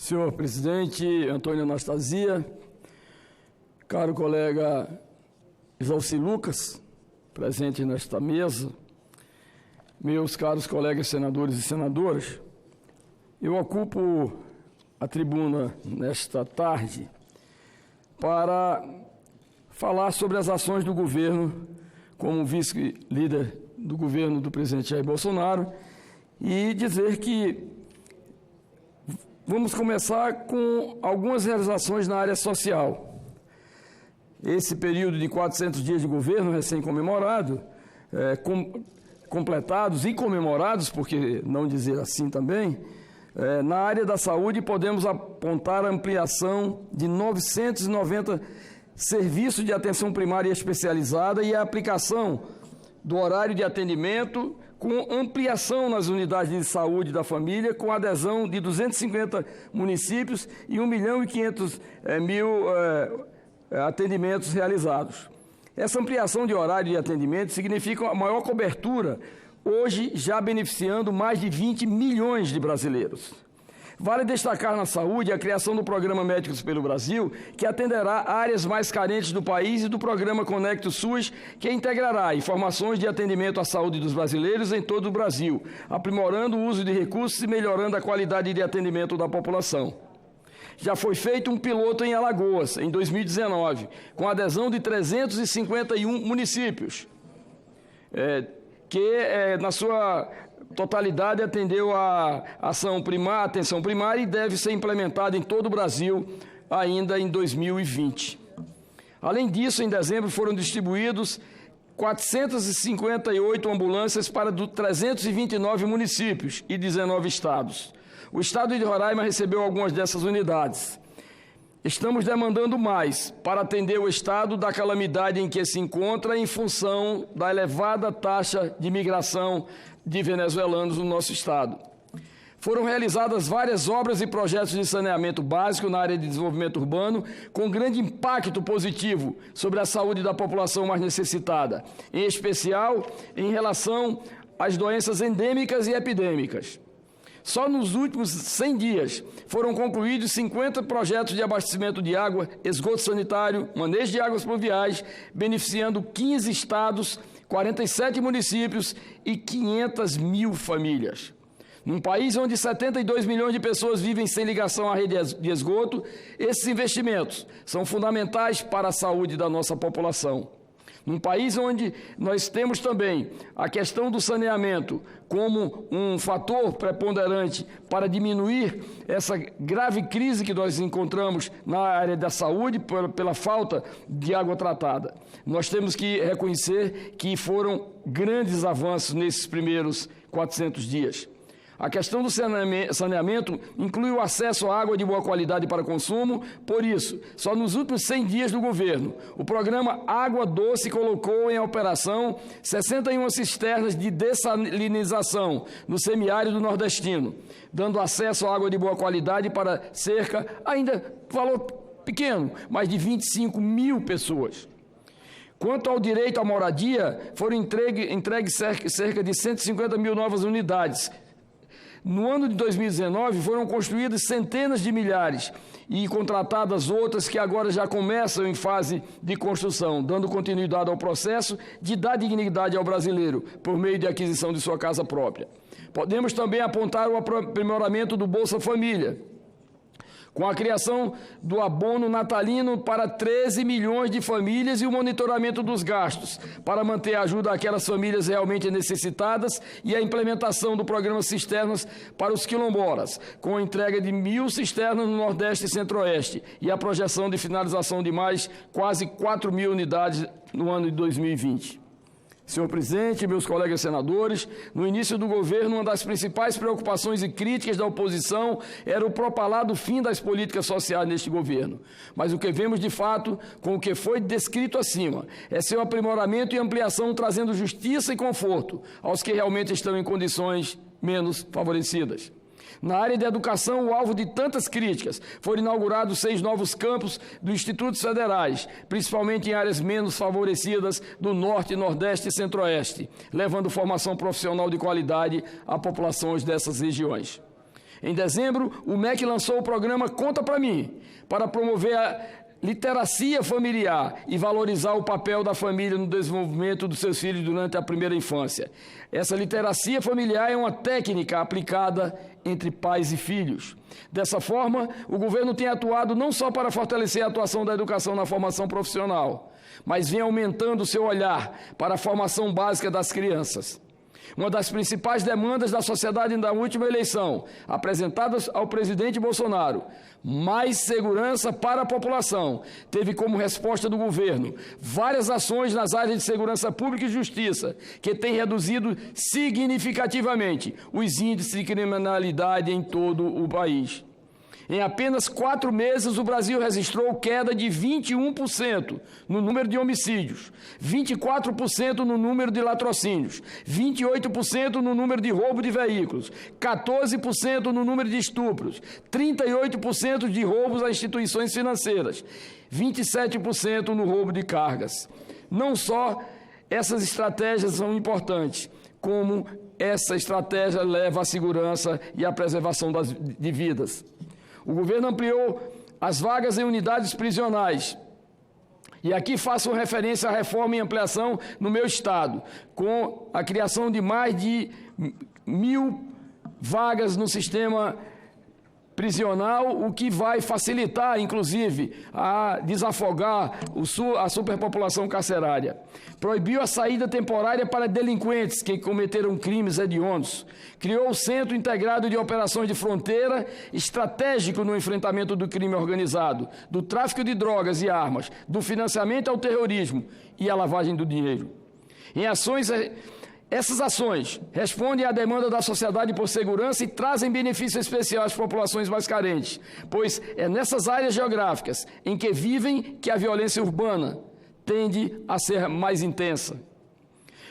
Senhor presidente Antônio Anastasia, caro colega Isalci Lucas, presente nesta mesa, meus caros colegas senadores e senadoras, eu ocupo a tribuna nesta tarde para falar sobre as ações do governo como vice-líder do governo do presidente Jair Bolsonaro e dizer que vamos começar com algumas realizações na área social. Esse período de 400 dias de governo recém-comemorado, completados e comemorados, porque não dizer assim também, na área da saúde podemos apontar a ampliação de 990 serviços de atenção primária especializada e a aplicação do horário de atendimento com ampliação nas unidades de saúde da família, com adesão de 250 municípios e 1.500.000 atendimentos realizados. Essa ampliação de horário de atendimento significa a maior cobertura, hoje já beneficiando mais de 20 milhões de brasileiros. Vale destacar na saúde a criação do Programa Médicos pelo Brasil, que atenderá áreas mais carentes do país, e do Programa Conecto SUS, que integrará informações de atendimento à saúde dos brasileiros em todo o Brasil, aprimorando o uso de recursos e melhorando a qualidade de atendimento da população. Já foi feito um piloto em Alagoas, em 2019, com adesão de 351 municípios, na sua totalidade atendeu a atenção primária e deve ser implementada em todo o Brasil ainda em 2020. Além disso, em dezembro foram distribuídos 458 ambulâncias para 329 municípios e 19 estados. O estado de Roraima recebeu algumas dessas unidades. Estamos demandando mais para atender o estado da calamidade em que se encontra em função da elevada taxa de migração de venezuelanos no nosso estado. Foram realizadas várias obras e projetos de saneamento básico na área de desenvolvimento urbano, com grande impacto positivo sobre a saúde da população mais necessitada, em especial em relação às doenças endêmicas e epidêmicas. Só nos últimos 100 dias foram concluídos 50 projetos de abastecimento de água, esgoto sanitário, manejo de águas pluviais, beneficiando 15 estados, 47 municípios e 500 mil famílias. Num país onde 72 milhões de pessoas vivem sem ligação à rede de esgoto, esses investimentos são fundamentais para a saúde da nossa população. Num país onde nós temos também a questão do saneamento como um fator preponderante para diminuir essa grave crise que nós encontramos na área da saúde pela falta de água tratada. Nós temos que reconhecer que foram grandes avanços nesses primeiros 400 dias. A questão do saneamento inclui o acesso à água de boa qualidade para consumo. Por isso, só nos últimos 100 dias do governo, o programa Água Doce colocou em operação 61 cisternas de dessalinização no semiárido nordestino, dando acesso à água de boa qualidade para cerca, ainda valor pequeno, mais de 25 mil pessoas. Quanto ao direito à moradia, foram entregues cerca de 150 mil novas unidades. No ano de 2019, foram construídas centenas de milhares e contratadas outras que agora já começam em fase de construção, dando continuidade ao processo de dar dignidade ao brasileiro por meio de aquisição de sua casa própria. Podemos também apontar o aprimoramento do Bolsa Família, com a criação do abono natalino para 13 milhões de famílias e o monitoramento dos gastos, para manter a ajuda àquelas famílias realmente necessitadas, e a implementação do programa Cisternas para os quilombolas, com a entrega de 1.000 cisternas no Nordeste e Centro-Oeste, e a projeção de finalização de mais quase 4.000 unidades no ano de 2020. Senhor presidente, meus colegas senadores, no início do governo, uma das principais preocupações e críticas da oposição era o propalado fim das políticas sociais neste governo. Mas o que vemos de fato, com o que foi descrito acima, é seu aprimoramento e ampliação, trazendo justiça e conforto aos que realmente estão em condições menos favorecidas. Na área de educação, o alvo de tantas críticas, foram inaugurados 6 novos campos dos institutos federais, principalmente em áreas menos favorecidas do Norte, Nordeste e Centro-Oeste, levando formação profissional de qualidade a populações dessas regiões. Em dezembro, o MEC lançou o programa Conta Pra Mim, para promover a literacia familiar e valorizar o papel da família no desenvolvimento dos seus filhos durante a primeira infância. Essa literacia familiar é uma técnica aplicada entre pais e filhos. Dessa forma, o governo tem atuado não só para fortalecer a atuação da educação na formação profissional, mas vem aumentando o seu olhar para a formação básica das crianças. Uma das principais demandas da sociedade na última eleição, apresentadas ao presidente Bolsonaro, mais segurança para a população, teve como resposta do governo várias ações nas áreas de segurança pública e justiça, que têm reduzido significativamente os índices de criminalidade em todo o país. Em apenas 4 meses, o Brasil registrou queda de 21% no número de homicídios, 24% no número de latrocínios, 28% no número de roubo de veículos, 14% no número de estupros, 38% de roubos a instituições financeiras, 27% no roubo de cargas. Não só essas estratégias são importantes, como essa estratégia leva à segurança e à preservação de vidas. O governo ampliou as vagas em unidades prisionais. E aqui faço referência à reforma e ampliação no meu estado, com a criação de mais de 1.000 vagas no sistema prisional, o que vai facilitar, inclusive, a desafogar a superpopulação carcerária. Proibiu a saída temporária para delinquentes que cometeram crimes hediondos. Criou o Centro Integrado de Operações de Fronteira, estratégico no enfrentamento do crime organizado, do tráfico de drogas e armas, do financiamento ao terrorismo e à lavagem do dinheiro. Essas ações respondem à demanda da sociedade por segurança e trazem benefício especial às populações mais carentes, pois é nessas áreas geográficas em que vivem que a violência urbana tende a ser mais intensa.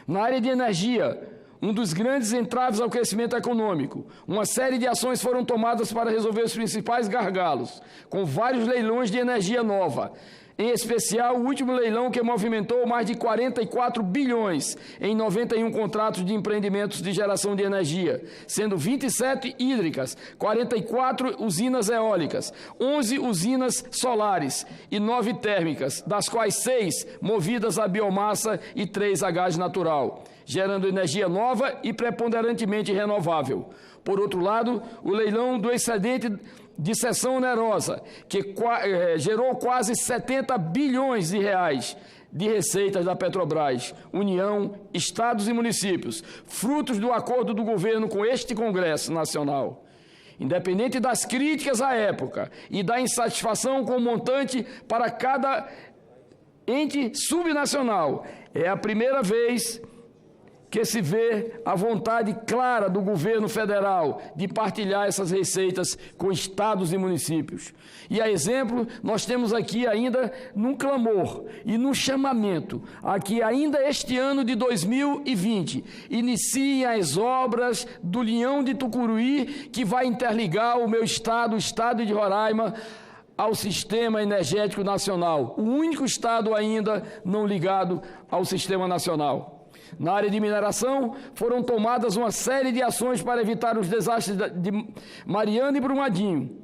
Na área de energia, um dos grandes entraves ao crescimento econômico, uma série de ações foram tomadas para resolver os principais gargalos, com vários leilões de energia nova. Em especial, o último leilão que movimentou mais de 44 bilhões em 91 contratos de empreendimentos de geração de energia, sendo 27 hídricas, 44 usinas eólicas, 11 usinas solares e 9 térmicas, das quais 6 movidas a biomassa e 3 a gás natural, gerando energia nova e preponderantemente renovável. Por outro lado, o leilão do excedente de cessão onerosa, que gerou quase 70 bilhões de reais de receitas da Petrobras, União, estados e municípios, frutos do acordo do governo com este Congresso Nacional. Independente das críticas à época e da insatisfação com o montante para cada ente subnacional, é a primeira vez que se vê a vontade clara do governo federal de partilhar essas receitas com estados e municípios. E a exemplo, nós temos aqui ainda num clamor e num chamamento, aqui ainda este ano de 2020, iniciem as obras do Linhão de Tucuruí, que vai interligar o meu estado, o estado de Roraima, ao Sistema Energético Nacional, o único estado ainda não ligado ao Sistema Nacional. Na área de mineração, foram tomadas uma série de ações para evitar os desastres de Mariana e Brumadinho,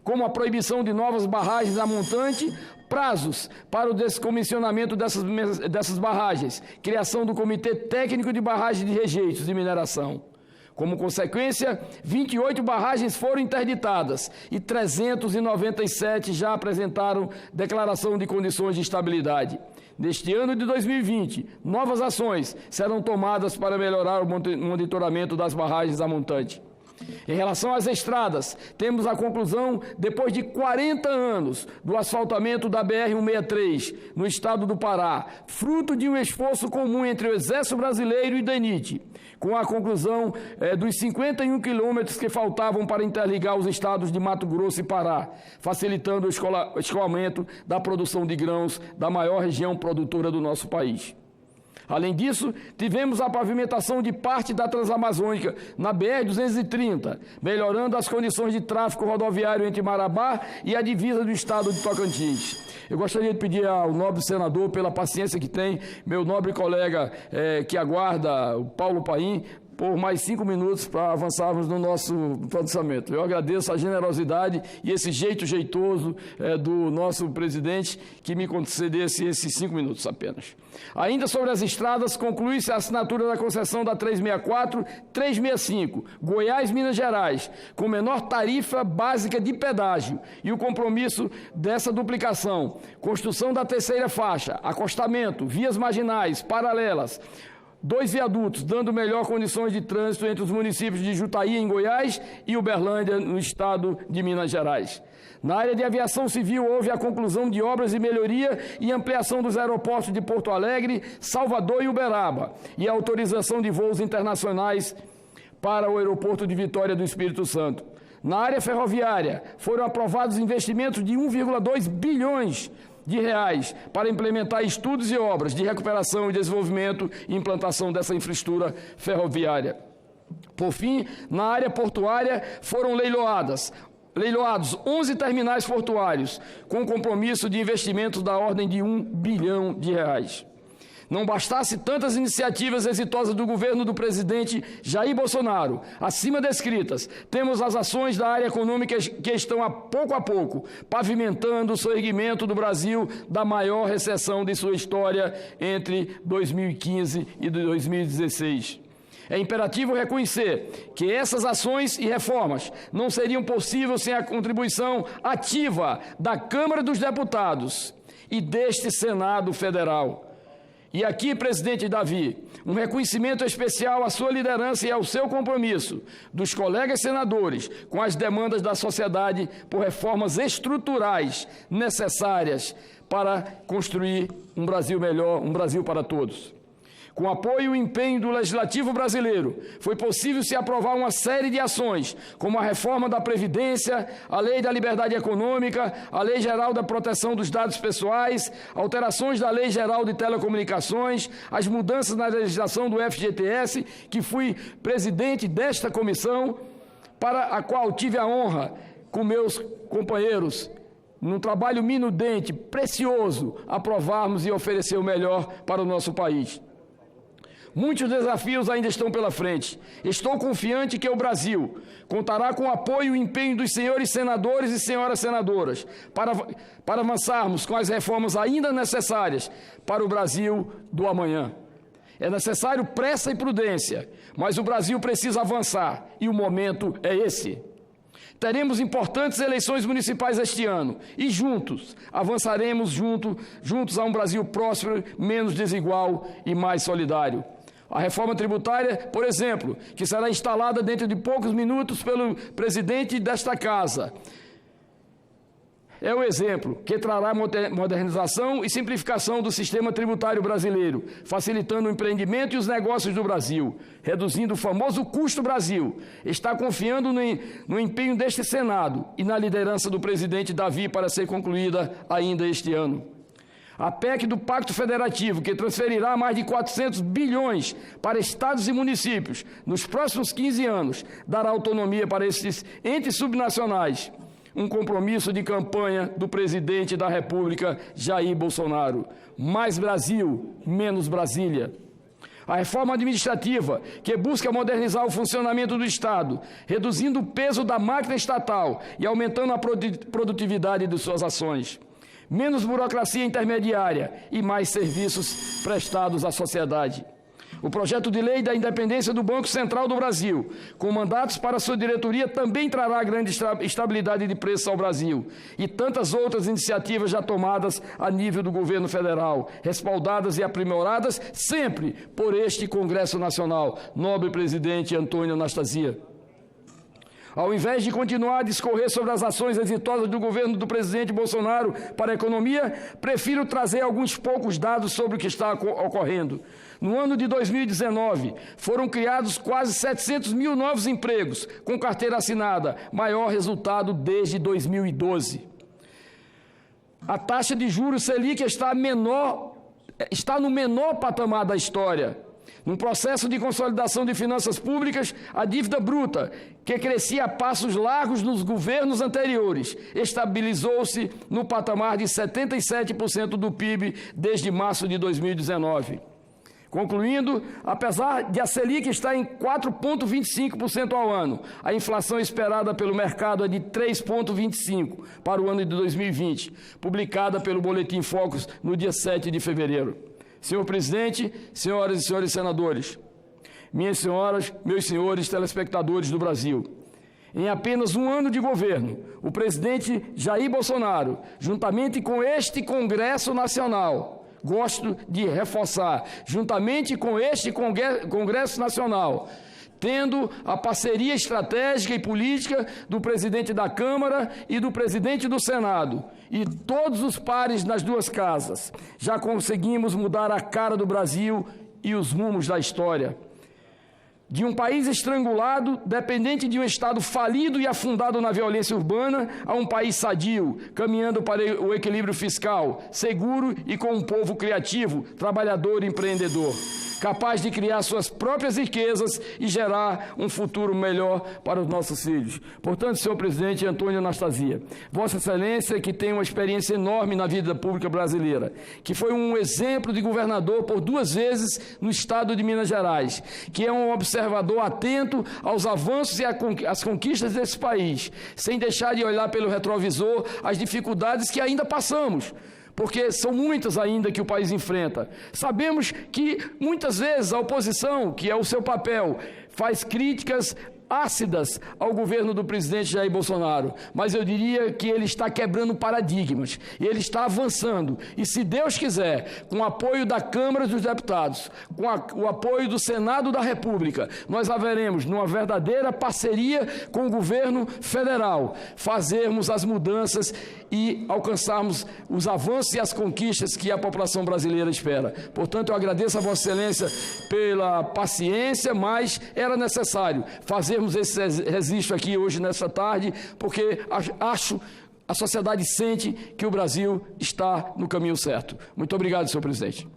como a proibição de novas barragens a montante, prazos para o descomissionamento dessas barragens, criação do Comitê Técnico de Barragens de Rejeitos de Mineração. Como consequência, 28 barragens foram interditadas e 397 já apresentaram declaração de condições de estabilidade. Neste ano de 2020, novas ações serão tomadas para melhorar o monitoramento das barragens a montante. Em relação às estradas, temos a conclusão, depois de 40 anos, do asfaltamento da BR-163, no estado do Pará, fruto de um esforço comum entre o Exército Brasileiro e o DENIT, com a conclusão dos 51 quilômetros que faltavam para interligar os estados de Mato Grosso e Pará, facilitando o escoamento da produção de grãos da maior região produtora do nosso país. Além disso, tivemos a pavimentação de parte da Transamazônica na BR-230, melhorando as condições de tráfego rodoviário entre Marabá e a divisa do estado de Tocantins. Eu gostaria de pedir ao nobre senador, pela paciência que tem, meu nobre colega que aguarda, o Paulo Paim, por mais 5 minutos para avançarmos no nosso pronunciamento. Eu agradeço a generosidade e esse jeito jeitoso do nosso presidente que me concedesse esses 5 minutos apenas. Ainda sobre as estradas, conclui-se a assinatura da concessão da 364-365, Goiás, Minas Gerais, com menor tarifa básica de pedágio e o compromisso dessa duplicação, construção da terceira faixa, acostamento, vias marginais, paralelas, 2 viadutos, dando melhor condições de trânsito entre os municípios de Jutaí, em Goiás, e Uberlândia, no estado de Minas Gerais. Na área de aviação civil, houve a conclusão de obras de melhoria e ampliação dos aeroportos de Porto Alegre, Salvador e Uberaba, e a autorização de voos internacionais para o aeroporto de Vitória do Espírito Santo. Na área ferroviária, foram aprovados investimentos de 1,2 bilhões de reais para implementar estudos e obras de recuperação e desenvolvimento e implantação dessa infraestrutura ferroviária. Por fim, na área portuária foram leiloados 11 terminais portuários, com compromisso de investimentos da ordem de 1 bilhão de reais. Não bastasse tantas iniciativas exitosas do governo do presidente Jair Bolsonaro, acima descritas, temos as ações da área econômica que estão a pouco pavimentando o soerguimento do Brasil da maior recessão de sua história entre 2015 e 2016. É imperativo reconhecer que essas ações e reformas não seriam possíveis sem a contribuição ativa da Câmara dos Deputados e deste Senado Federal. E aqui, presidente Davi, um reconhecimento especial à sua liderança e ao seu compromisso dos colegas senadores com as demandas da sociedade por reformas estruturais necessárias para construir um Brasil melhor, um Brasil para todos. Com apoio e empenho do Legislativo brasileiro, foi possível se aprovar uma série de ações, como a reforma da Previdência, a Lei da Liberdade Econômica, a Lei Geral da Proteção dos Dados Pessoais, alterações da Lei Geral de Telecomunicações, as mudanças na legislação do FGTS, que fui presidente desta comissão, para a qual tive a honra, com meus companheiros, num trabalho minudente, precioso, aprovarmos e oferecer o melhor para o nosso país. Muitos desafios ainda estão pela frente. Estou confiante que o Brasil contará com o apoio e empenho dos senhores senadores e senhoras senadoras para avançarmos com as reformas ainda necessárias para o Brasil do amanhã. É necessário pressa e prudência, mas o Brasil precisa avançar e o momento é esse. Teremos importantes eleições municipais este ano e juntos avançaremos juntos a um Brasil próspero, menos desigual e mais solidário. A reforma tributária, por exemplo, que será instalada dentro de poucos minutos pelo presidente desta casa, é o exemplo que trará modernização e simplificação do sistema tributário brasileiro, facilitando o empreendimento e os negócios do Brasil, reduzindo o famoso custo Brasil. Está confiando no empenho deste Senado e na liderança do presidente Davi para ser concluída ainda este ano. A PEC do Pacto Federativo, que transferirá mais de 400 bilhões para estados e municípios nos próximos 15 anos, dará autonomia para esses entes subnacionais. Um compromisso de campanha do presidente da República, Jair Bolsonaro. Mais Brasil, menos Brasília. A reforma administrativa, que busca modernizar o funcionamento do Estado, reduzindo o peso da máquina estatal e aumentando a produtividade de suas ações. Menos burocracia intermediária e mais serviços prestados à sociedade. O projeto de lei da independência do Banco Central do Brasil, com mandatos para sua diretoria, também trará grande estabilidade de preços ao Brasil. E tantas outras iniciativas já tomadas a nível do governo federal, respaldadas e aprimoradas sempre por este Congresso Nacional. Nobre presidente Antônio Anastasia. Ao invés de continuar a discorrer sobre as ações exitosas do governo do presidente Bolsonaro para a economia, prefiro trazer alguns poucos dados sobre o que está ocorrendo. No ano de 2019, foram criados quase 700 mil novos empregos com carteira assinada, maior resultado desde 2012. A taxa de juros Selic está no menor patamar da história. Num processo de consolidação de finanças públicas, a dívida bruta, que crescia a passos largos nos governos anteriores, estabilizou-se no patamar de 77% do PIB desde março de 2019. Concluindo, apesar de a Selic estar em 4,25% ao ano, a inflação esperada pelo mercado é de 3,25% para o ano de 2020, publicada pelo Boletim Focus no dia 7 de fevereiro. Senhor presidente, senhoras e senhores senadores, minhas senhoras, meus senhores telespectadores do Brasil, em apenas um ano de governo, o presidente Jair Bolsonaro, juntamente com este Congresso Nacional, gosto de reforçar, juntamente com este Congresso Nacional, tendo a parceria estratégica e política do presidente da Câmara e do presidente do Senado, e todos os pares nas duas casas, já conseguimos mudar a cara do Brasil e os rumos da história. De um país estrangulado, dependente de um Estado falido e afundado na violência urbana, a um país sadio, caminhando para o equilíbrio fiscal, seguro e com um povo criativo, trabalhador e empreendedor, capaz de criar suas próprias riquezas e gerar um futuro melhor para os nossos filhos. Portanto, senhor presidente Antônio Anastasia, Vossa Excelência, que tem uma experiência enorme na vida pública brasileira, que foi um exemplo de governador por 2 vezes no estado de Minas Gerais, que é um observador atento aos avanços e às conquistas desse país, sem deixar de olhar pelo retrovisor as dificuldades que ainda passamos, porque são muitas ainda que o país enfrenta. Sabemos que muitas vezes a oposição, que é o seu papel, faz críticas ácidas ao governo do presidente Jair Bolsonaro, mas eu diria que ele está quebrando paradigmas, ele está avançando, e se Deus quiser, com o apoio da Câmara dos Deputados, com o apoio do Senado da República, nós haveremos, numa verdadeira parceria com o governo federal, fazermos as mudanças e alcançarmos os avanços e as conquistas que a população brasileira espera. Portanto, eu agradeço a Vossa Excelência pela paciência, mas era necessário fazermos esse registro aqui hoje, nesta tarde, porque acho, a sociedade sente que o Brasil está no caminho certo. Muito obrigado, senhor presidente.